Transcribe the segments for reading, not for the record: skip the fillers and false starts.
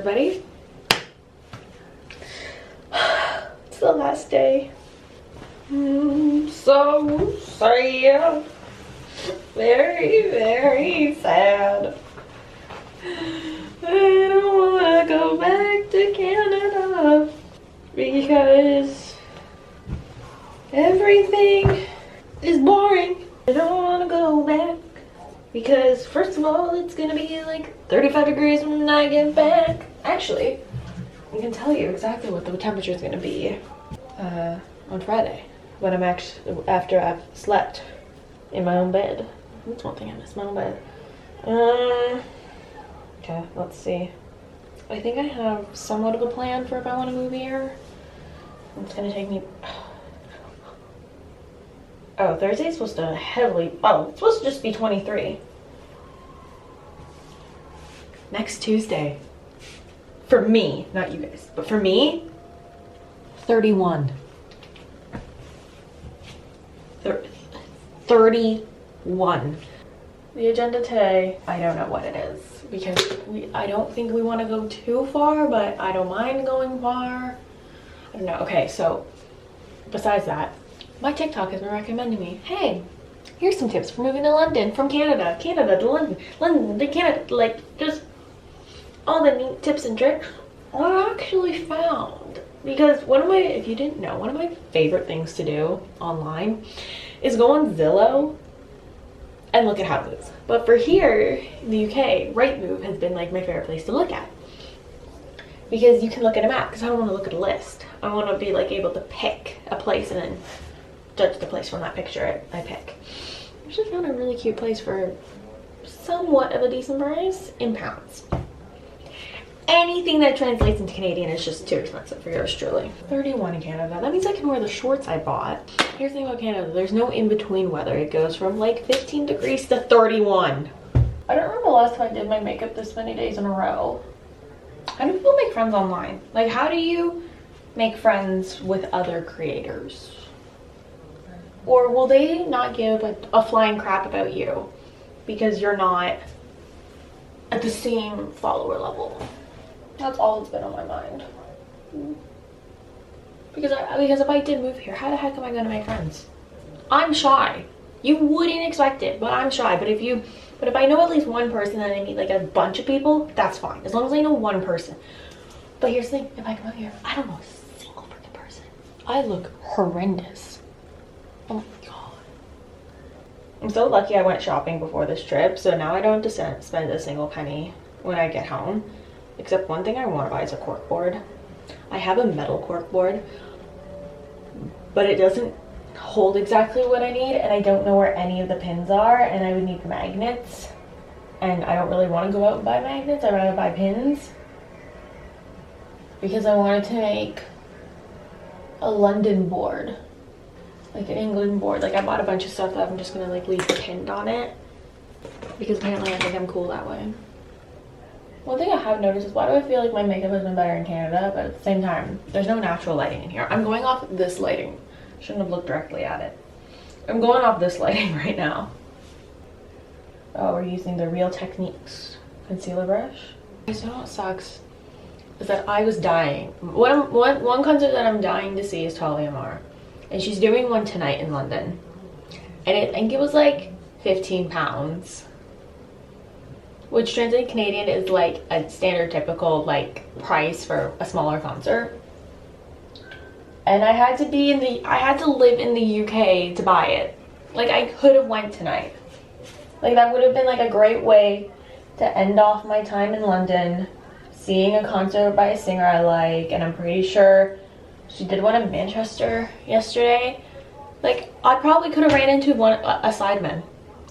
everybody. It's the last day. So sad. Very, very sad. I don't want to go back to Canada because everything is boring. I don't want to go back because first of all, it's gonna be like 35 degrees when I get back. Actually, I can tell you exactly what the temperature is gonna be on Friday when I'm actually after I've slept in my own bed. That's one thing I miss, my own bed. Okay, let's see. I think I have somewhat of a plan for if I want to move here. It's gonna take me. Oh, Thursday's supposed to heavily. Oh, it's supposed to just be 23. Next Tuesday. For me, not you guys, but for me, 31. 31. The agenda today, I don't know what it is because I don't think we want to go too far, but I don't mind going far. I don't know. Okay, so besides that, my TikTok has been recommending me, hey, here's some tips for moving to London from Canada to London to Canada, like just all the neat tips and tricks I actually found. Because if you didn't know, one of my favorite things to do online is go on Zillow and look at houses. But for here in the UK, Rightmove has been like my favorite place to look at. Because you can look at a map, because I don't want to look at a list. I want to be like able to pick a place and then judge the place from that picture I pick. I just found a really cute place for somewhat of a decent price in pounds. Anything that translates into Canadian is just too expensive for yours truly. 31 in Canada. That means I can wear the shorts I bought. Here's the thing about Canada. There's no in-between weather. It goes from like 15 degrees to 31. I don't remember the last time I did my makeup this many days in a row. How do people make friends online? Like, how do you make friends with other creators? Or will they not give a flying crap about you because you're not at the same follower level? That's all that's been on my mind. Because if I did move here, how the heck am I going to make friends? I'm shy. You wouldn't expect it, but I'm shy. But if I know at least one person and I meet like a bunch of people, that's fine. As long as I know one person. But here's the thing, if I come out here, I don't know a single freaking person. I look horrendous. Oh my god. I'm so lucky I went shopping before this trip, so now I don't have to spend a single penny when I get home. Except one thing I want to buy is a cork board. I have a metal cork board, but it doesn't hold exactly what I need, and I don't know where any of the pins are, and I would need magnets. And I don't really want to go out and buy magnets. I'd rather buy pins. Because I wanted to make a London board. Like an England board. Like I bought a bunch of stuff that I'm just going to like leave pinned on it. Because apparently I think I'm cool that way. One thing I have noticed is why do I feel like my makeup has been better in Canada, but at the same time, there's no natural lighting in here. I'm going off this lighting. Shouldn't have looked directly at it. I'm going off this lighting right now. Oh, we're using the Real Techniques concealer brush. So what sucks is that I was dying. One concert that I'm dying to see is Talia Mar. And she's doing one tonight in London. And I think it was like £15. Which translated Canadian is like a standard typical like price for a smaller concert. And I had to live in the UK to buy it. Like I could have went tonight. Like that would have been like a great way to end off my time in London, seeing a concert by a singer I like, and I'm pretty sure she did one in Manchester yesterday. Like I probably could have ran into a sideman.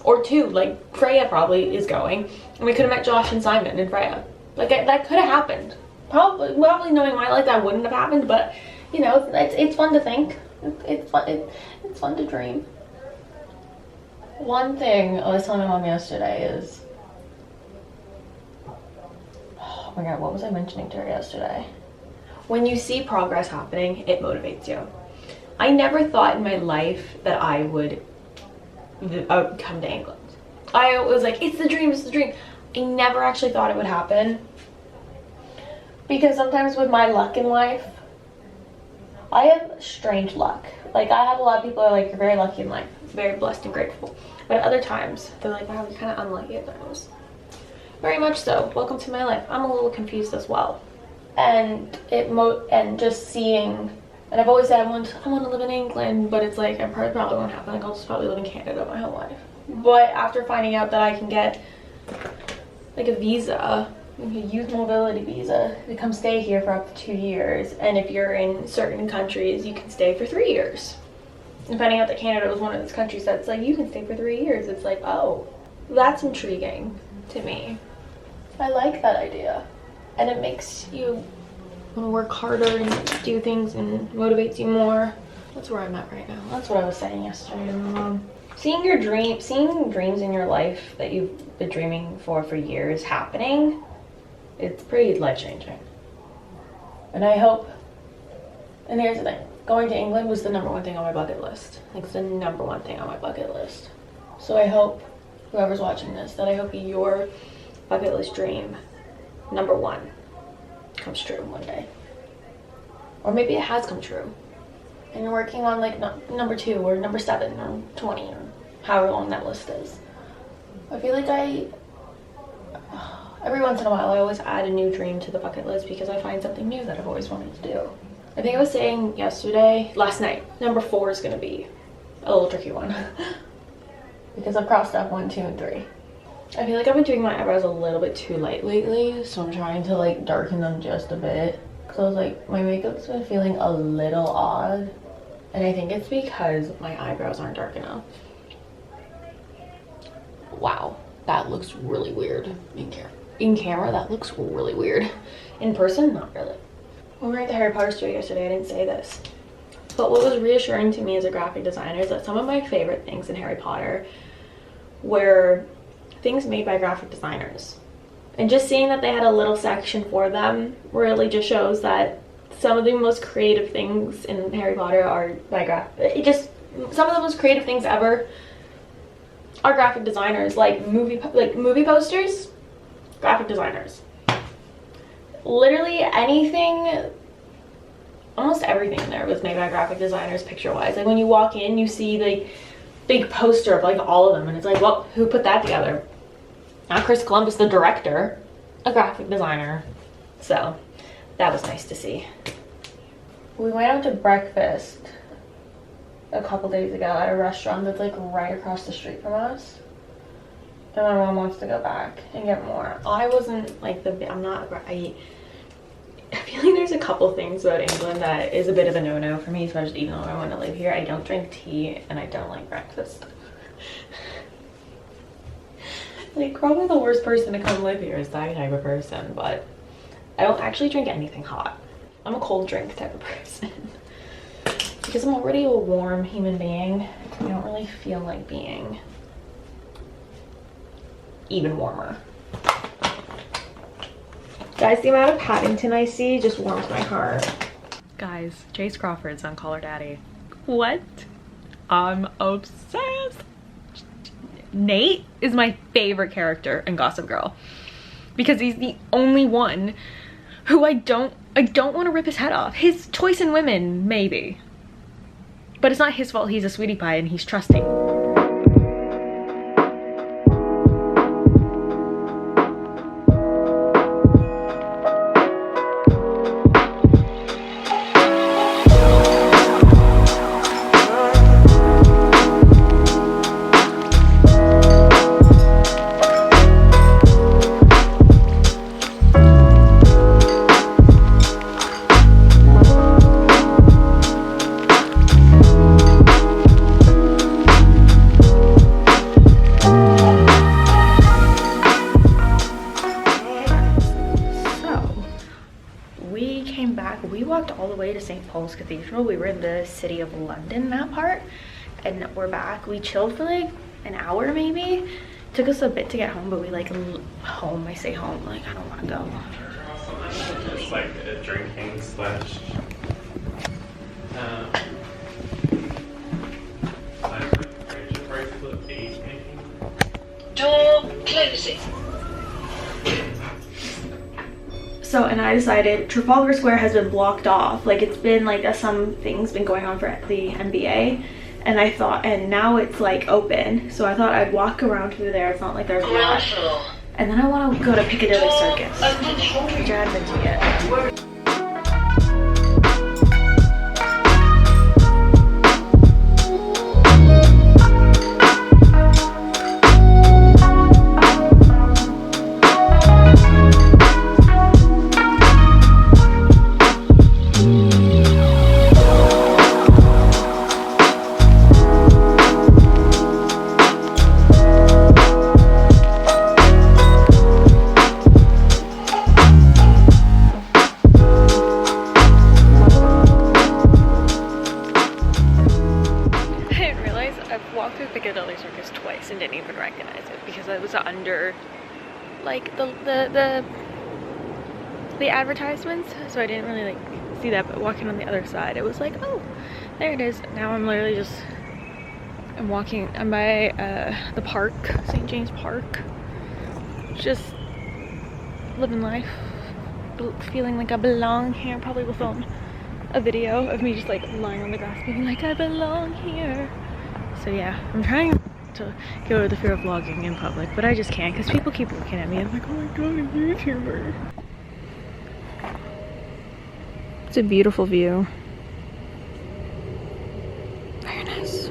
Or two, like Freya probably is going, and we could have met Josh and Simon and Freya. Like that could have happened. Probably knowing my life, that wouldn't have happened. But you know, it's fun to think. It's fun to dream. One thing I was telling my mom yesterday is, oh my god, what was I mentioning to her yesterday? When you see progress happening, it motivates you. I never thought in my life that I would come to England. I was like, it's the dream, it's the dream. I never actually thought it would happen. Because sometimes with my luck in life, I have strange luck. Like, I have a lot of people are like, you're very lucky in life, very blessed and grateful. But at other times, they're like, wow, you're kind of unlucky at times. Very much so. Welcome to my life. I'm a little confused as well. And just seeing, and I've always said I want to live in England, but it's like, it probably won't happen. Like, I'll just probably live in Canada my whole life. But after finding out that I can get like a visa, like a youth mobility visa, to come stay here for up to 2 years, and if you're in certain countries, you can stay for 3 years. And finding out that Canada was one of those countries that's like, you can stay for 3 years, it's like, oh, that's intriguing to me. I like that idea. And it makes you want to work harder and do things and motivates you more. That's where I'm at right now. That's what I was saying yesterday to my mom. Seeing dreams in your life that you've been dreaming for years happening, it's pretty life-changing. And I hope, and here's the thing, going to England was the #1 thing on my bucket list. Like, it's the #1 thing on my bucket list. So I hope, whoever's watching this, that I hope your bucket list dream, #1, comes true one day. Or maybe it has come true. And you're working on like #2 or #7 or 20 or however long that list is. I feel like every once in a while I always add a new dream to the bucket list because I find something new that I've always wanted to do. I think I was saying last night, #4 is gonna be a little tricky one. Because I've crossed off 1, 2, and 3. I feel like I've been doing my eyebrows a little bit too light lately, so I'm trying to like darken them just a bit. So I was like, my makeup's been feeling a little odd. And I think it's because my eyebrows aren't dark enough. Wow, that looks really weird in camera, that looks really weird. In person, not really. When we were at the Harry Potter studio yesterday, I didn't say this, but what was reassuring to me as a graphic designer is that some of my favorite things in Harry Potter were things made by graphic designers. And just seeing that they had a little section for them really just shows that some of the most creative things in Harry Potter are by some of the most creative things ever are graphic designers. Like movie posters, graphic designers. Literally anything, almost everything in there was made by graphic designers picture-wise. Like when you walk in, you see the big poster of like all of them, and it's like, well, who put that together? Not Chris Columbus, the director, a graphic designer. So that was nice to see. We went out to breakfast a couple days ago at a restaurant that's like right across the street from us. And my mom wants to go back and get more. I wasn't like I feel like there's a couple things about England that is a bit of a no-no for me, especially even though I want to live here. I don't drink tea and I don't like breakfast. Like, probably the worst person to come live here is that type of person, but I don't actually drink anything hot. I'm a cold drink type of person. Because I'm already a warm human being, I don't really feel like being even warmer. Guys, the amount of Paddington I see just warms my heart. Guys, Chase Crawford's on Call Her Daddy. What? I'm obsessed. Nate is my favorite character in Gossip Girl because he's the only one who I don't want to rip his head off. His choice in women, maybe. But it's not his fault. He's a sweetie pie and he's trusting. To St. Paul's Cathedral. We were in the city of London that part, and we're back. We chilled for like an hour maybe. Took us a bit to get home, but we like home. I say home, like I don't want to go. It's like a drinking slash door closing. So, and I decided Trafalgar Square has been blocked off. Like, it's been like some things been going on for the NBA. And I thought, and now it's like open. So I thought I'd walk around through there. It's not like there's a lot. And then I want to go to Piccadilly Circus, which I haven't been to yet. Piccadilly Circus twice and didn't even recognize it because I was under like the advertisements, so I didn't really like see that. But walking on the other side, it was like, oh, there it is. Now I'm literally just I'm by the park, St. James Park, just living life, feeling like I belong here. Probably will film a video of me just like lying on the grass being like I belong here. So yeah, I'm trying to get over the fear of vlogging in public, but I just can't because people keep looking at me. I'm like, oh my god, a YouTuber. It's a beautiful view. Very nice.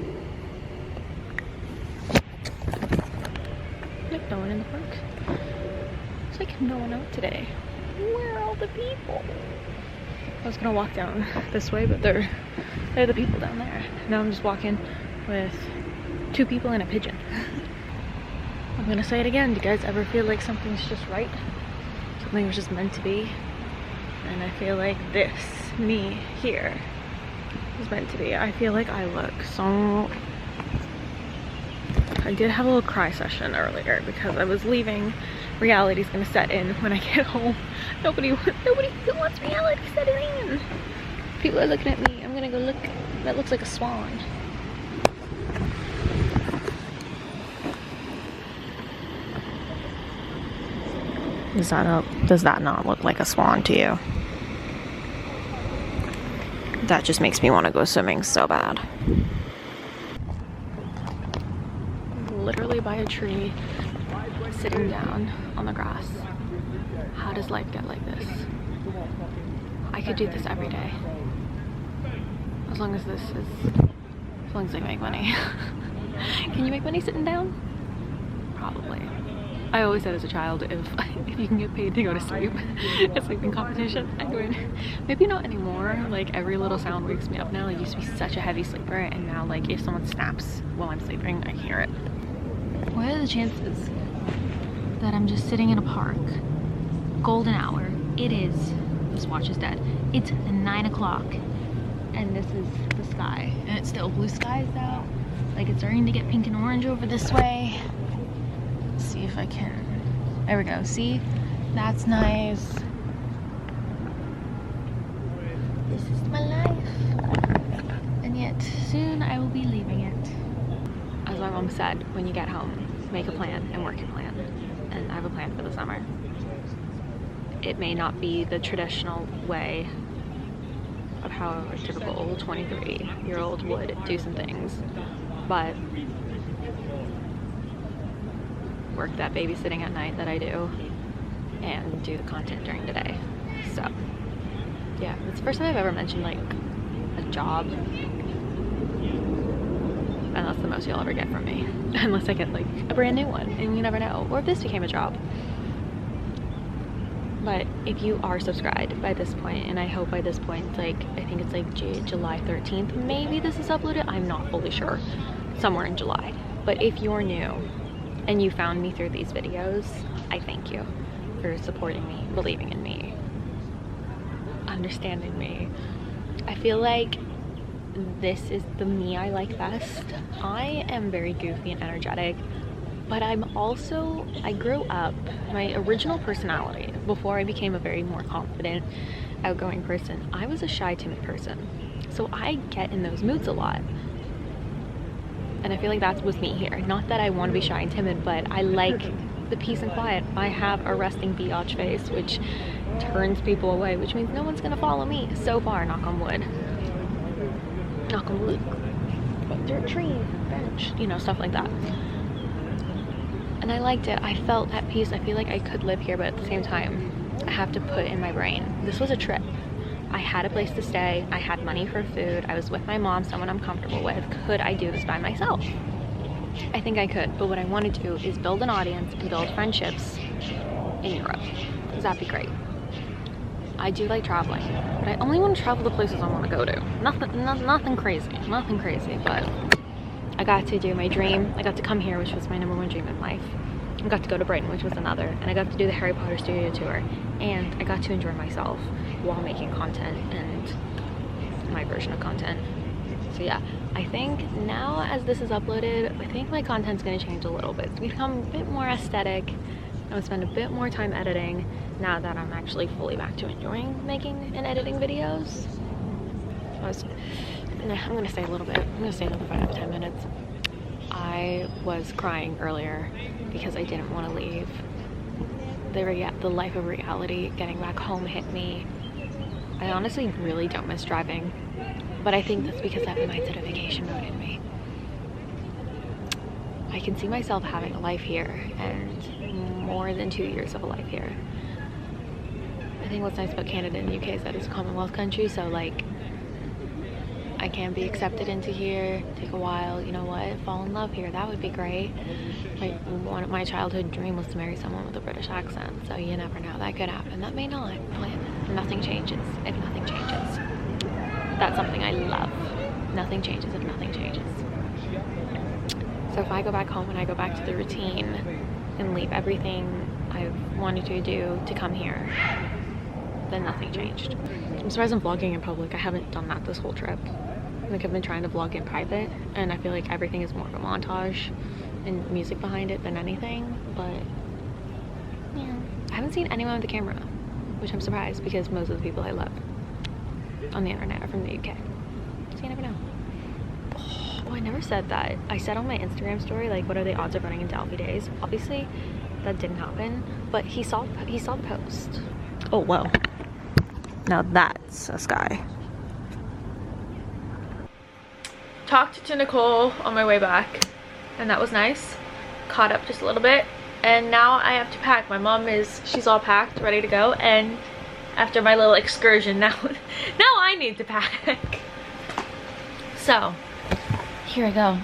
Like no one in the park. It's like no one out today. Where are all the people? I was gonna walk down this way, but they're the people down there. Now I'm just walking with 2 people and a pigeon. I'm gonna say it again. Do you guys ever feel like something's just right? Something was just meant to be? And I feel like this, me here, is meant to be. I feel like I look so... I did have a little cry session earlier because I was leaving. Reality's gonna set in when I get home. Nobody wants reality setting in. People are looking at me. I'm gonna go look. That looks like a swan. Does that not look like a swan to you? That just makes me want to go swimming so bad. Literally by a tree, sitting down on the grass. How does life get like this? I could do this every day. As long as I make money. Can you make money sitting down? Probably. I always said as a child, if you can get paid to go to sleep, a sleeping competition, I would. Maybe not anymore. Like every little sound wakes me up now. I used to be such a heavy sleeper, and now like if someone snaps while I'm sleeping, I hear it. What are the chances that I'm just sitting in a park, golden hour? It is. This watch is dead. It's 9 o'clock, and this is the sky, and it's still blue skies out. Like it's starting to get pink and orange over this way. See if I can. There we go. See? That's nice. This is my life. And yet, soon I will be leaving it. As my mom said, when you get home, make a plan and work your plan. And I have a plan for the summer. It may not be the traditional way of how a typical 23-year-old would do some things, but work that babysitting at night that I do and do the content during the day. So yeah, it's the first time I've ever mentioned like a job, and that's the most you'll ever get from me unless I get like a brand new one, and you never know, or if this became a job. But if you are subscribed by this point, and I hope by this point, like I think it's like July 13th maybe this is uploaded, I'm not fully sure, somewhere in July. But if you're new and you found me through these videos, I thank you for supporting me, believing in me, understanding me. I feel like this is the me I like best. I am very goofy and energetic, but I'm also, I grew up, my original personality, before I became a very more confident, outgoing person, I was a shy, timid person. So I get in those moods a lot. And I feel like that was me here. Not that I want to be shy and timid, but I like the peace and quiet. I have a resting biatch face, which turns people away, which means no one's gonna follow me so far, knock on wood. Knock on wood. Dirt tree, bench, you know, stuff like that. And I liked it. I felt at peace. I feel like I could live here, but at the same time, I have to put in my brain, this was a trip. I had a place to stay. I had money for food. I was with my mom, someone I'm comfortable with. Could I do this by myself? I think I could, but what I want to do is build an audience and build friendships in Europe, because that'd be great. I do like traveling, but I only want to travel the places I want to go to. Nothing crazy, but I got to do my dream. I got to come here, which was my #1 dream in life. I got to go to Britain, which was another, and I got to do the Harry Potter studio tour, and I got to enjoy myself while making content and my version of content. So yeah, I think now as this is uploaded, I think my content's gonna change a little bit. It's become a bit more aesthetic. I'm gonna spend a bit more time editing now that I'm actually fully back to enjoying making and editing videos. I'm gonna stay a little bit. I'm gonna stay another 5 to 10 minutes. I was crying earlier because I didn't want to leave. The life of reality, getting back home hit me. I honestly really don't miss driving, but I think that's because I have the mindset of vacation mode in me. I can see myself having a life here and more than 2 years of a life here. I think what's nice about Canada and the UK is that it's a Commonwealth country, so like I can be accepted into here, take a while, you know what, fall in love here, that would be great. My childhood dream was to marry someone with a British accent, so you never know, that could happen, that may not, but nothing changes if nothing changes. That's something I love. Nothing changes if nothing changes. So if I go back home and I go back to the routine and leave everything I've wanted to do to come here, then nothing changed. I'm surprised I'm vlogging in public. I haven't done that this whole trip. Like I've been trying to vlog in private, and I feel like everything is more of a montage and music behind it than anything, but yeah. I haven't seen anyone with a camera, which I'm surprised because most of the people I love on the internet are from the UK. So you never know. Oh, I never said that. I said on my Instagram story, like, what are the odds of running into Alfie Days? Obviously, that didn't happen, but he saw the post. Oh, wow. Now that's a sky. Talked to Nicole on my way back, and that was nice. Caught up just a little bit, and now I have to pack. My mom she's all packed, ready to go, and after my little excursion, now I need to pack. So, here I go.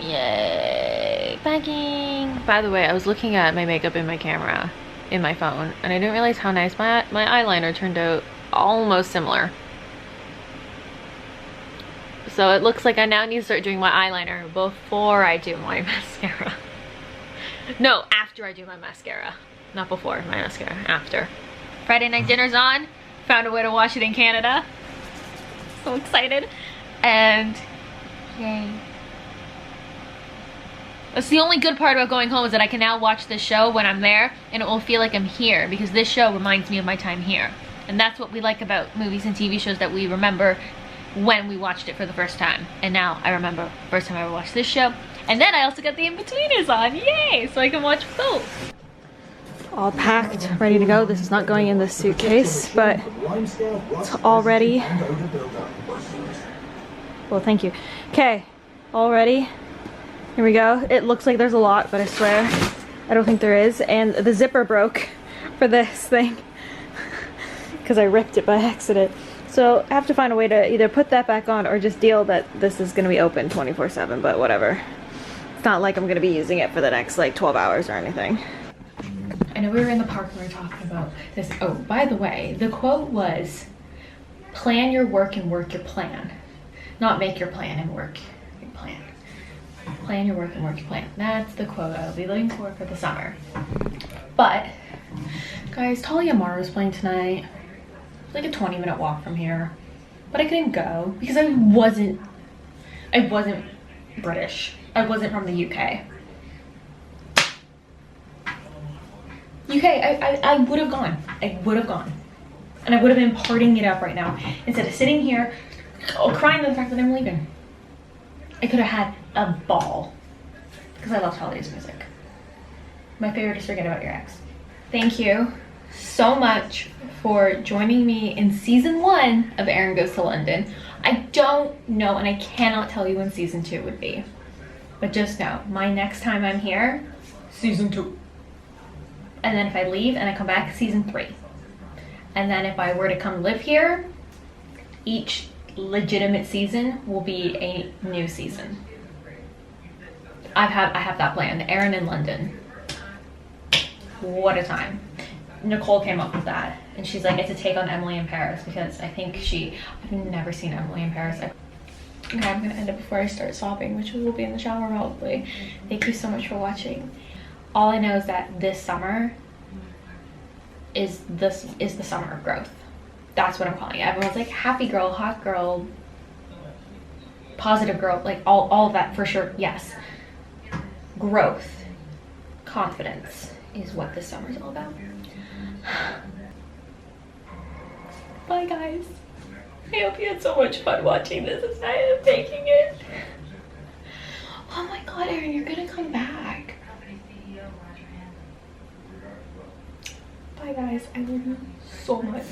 Yay, packing. By the way, I was looking at my makeup in my camera, in my phone, and I didn't realize how nice my eyeliner turned out, almost similar. So it looks like I now need to start doing my eyeliner before I do my mascara. No, after I do my mascara. Not before my mascara, after. Friday night dinner's on. Found a way to watch it in Canada. So excited. And yay. That's the only good part about going home, is that I can now watch this show when I'm there and it will feel like I'm here, because this show reminds me of my time here. And that's what we like about movies and TV shows, that we remember when we watched it for the first time. And now I remember the first time I ever watched this show. And then I also got the in-betweeners on, yay! So I can watch both. All packed, ready to go. This is not going in this suitcase, but it's all ready. Well, thank you. Okay, all ready. Here we go. It looks like there's a lot, but I swear I don't think there is. And the zipper broke for this thing because I ripped it by accident. So I have to find a way to either put that back on or just deal that this is going to be open 24/7, but whatever. It's not like I'm going to be using it for the next like 12 hours or anything. I know we were in the park and we were talking about this. Oh, by the way, the quote was, plan your work and work your plan. Not make your plan and work your plan. Plan your work and work your plan. That's the quote I'll be looking for the summer. But, guys, Talia Mara is playing tonight. It's like a 20-minute walk from here. But I couldn't go because I wasn't British. I wasn't from the UK. I would have gone. I would have gone. And I would have been partying it up right now instead of sitting here crying at the fact that I'm leaving. I could have had a ball because I love Talia's music. My favorite is Forget About Your Ex. Thank you so much for joining me in season 1 of Erin Goes to London. I don't know, and I cannot tell you when season 2 would be. But just know, my next time I'm here, season 2. And then if I leave and I come back, season 3. And then if I were to come live here, each legitimate season will be a new season. I have that plan. Erin in London. What a time. Nicole came up with that, and she's like, it's a take on Emily in Paris, because I think I've never seen Emily in Paris. Okay, I'm gonna end it before I start sobbing, which will be in the shower probably. Thank you so much for watching. All I know is that this summer is the summer of growth. That's what I'm calling it. Everyone's like happy girl, hot girl, positive girl, like all of that for sure. Yes, growth, confidence is what this summer is all about. Bye guys. I hope you had so much fun watching this as I am taking it. Oh my god, Erin, you're gonna come back. Bye guys, I love you so much.